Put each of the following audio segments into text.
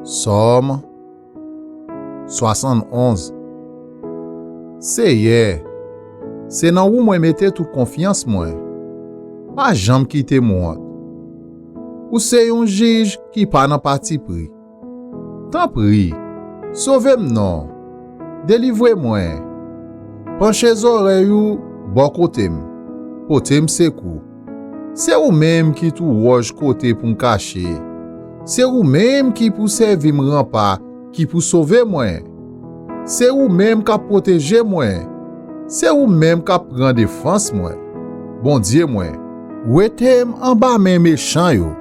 Somme 71. Seye, c'est nan ou mwen mette toute confiance mwen. Pas jambe quitter moi. Ou c'est yon juge qui pas nan parti pris. Tant pris, sauvez-moi non. Délivrez-moi. Penchez oreilles ou bon côté m. Côté m sekou. C'est ou même qui tou woj côté pour me cacher. C'est ou même qui pour servir me rempart, qui pour sauver moi. C'est ou même qui protéger moi. C'est ou même qui prend défense moi. Bon Dieu moi. Ou etem en bas men méchant yo.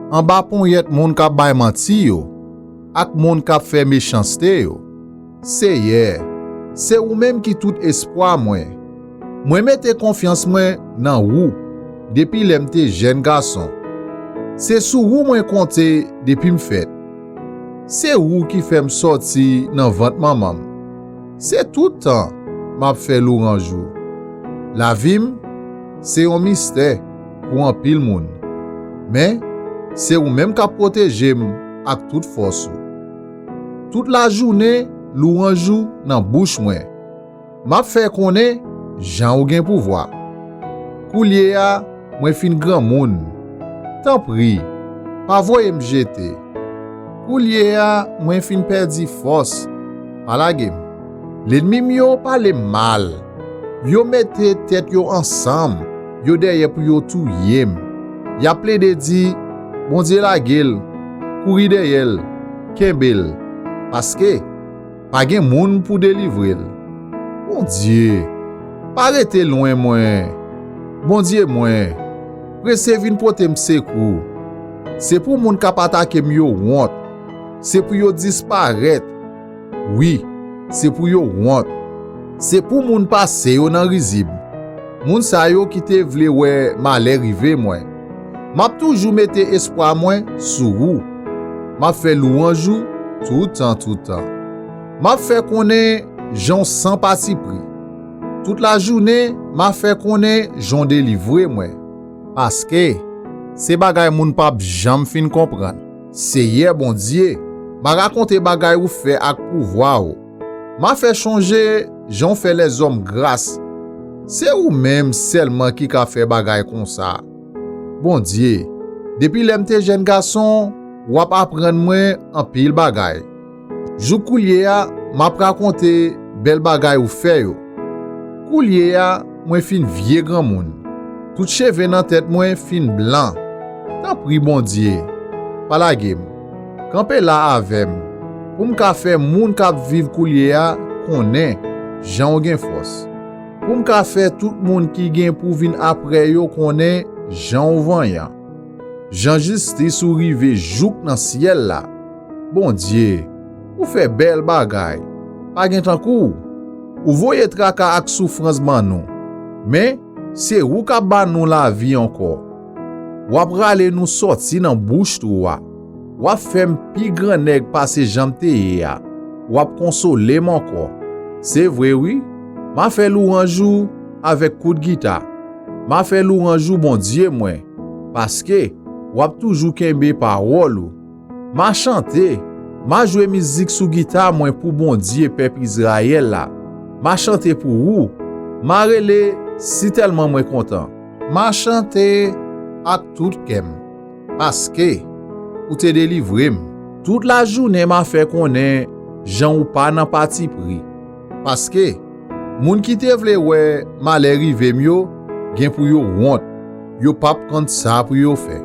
En bas pon yet moun ka bay manti yo. Ak moun ka fait méchanceté yo. C'est ou même qui tout espoir moi. Moi mette confiance moi nan ou depuis l'emte jeune garçon. C'est sous ou moi compter depuis me fait. C'est ou qui fait me sortir nan ventre maman. C'est tout temps m'a fait l'orange. La vie c'est un mystère pour un pile moun. Mais c'est ou même qui protéger avec toute force. Toute la journée l'orange nan bouche moi. M'a fait connaître Jean ou gen pouvoir. Koulier a moi fin grand moun. Tant pris, pas voye me jeter. Koulier a moi fin perdi force. Pas la game. L'ennemi mio parle mal. Yo mette tête yo ensemble. Yo derrière pour yo tout yem. Ya ple de di, bon Dieu la gueule. Kouri derrière, kembel. Parce que pas gen moun pour délivrer. Bon Dieu, pas rete loin moi. Bon Dieu moi. Presse vin pote m'sekou. C'est pour moun k'ap attaque yo honte. C'est pour yo disparaître. Oui, c'est pour yo honte. C'est pour moun passe yo nan rizib. Moun sa yo qui te vle wè malè rive moi. M'a toujours mette espoir moi sou ou. M'a fait louange tout temps. M'a fait connaître Jean sans parti pris. Toute la journée, m'a fait connaître Jean délivré moi. Parce que c'est bagay moun pa jam fin comprendre. C'est hier bon Dieu, m'a raconté bagay ou fait ak pouvoir ou. M'a fait changer Jean fait les hommes grâce. C'est ou même seulement qui ka fait bagay comme ça. Bon Dieu, depuis l'emte jeune garçon, ou ap apprendre moi en pile bagay. Jou koulier a m'a raconté bel bagay ou fait yo. Koulier a moi fin vieux grand moun. Tout cheveux nan tête moi fin blanc. Tant pris bon Dieu. Pas la game. Campé là avec pour m'ka faire moun k'ap vive koulier a connaît Jean gen force. Pour m'ka faire tout moun qui gen pour vin après yo connaît Jean Vanyan. Jean justice ou rive jouk nan ciel là. Bon Dieu, ou fait belle bagay. Pas gen tankou. Ou voye traka ak souffrance ban nou. Mais c'est ou ka ban nou la vie encore. Ou ap rale nou sorti nan bouche tou wa. Ou ap fem pi grand nèg passe jamte ya. Ou ap console encore. C'est vrai oui. M'a fait louange avec coup de guitare. M'a fait louange bon Dieu moi. Parce que ou ap toujours kembe parole ou. M'a chanté, m'a joué musique sous guitare moi pour bon Dieu peuple Israël là. M'a chanté pour ou. M'a relé si tellement moi content. M'a chanté ak tout kem. Parce que ou te délivré. Toute la journée m'a fait connaître Jean ou pas nan parti pris. Parce que moun qui te vle wè malè rive yo gen pour yo honte. Yo pas prendre ça pour yo faire.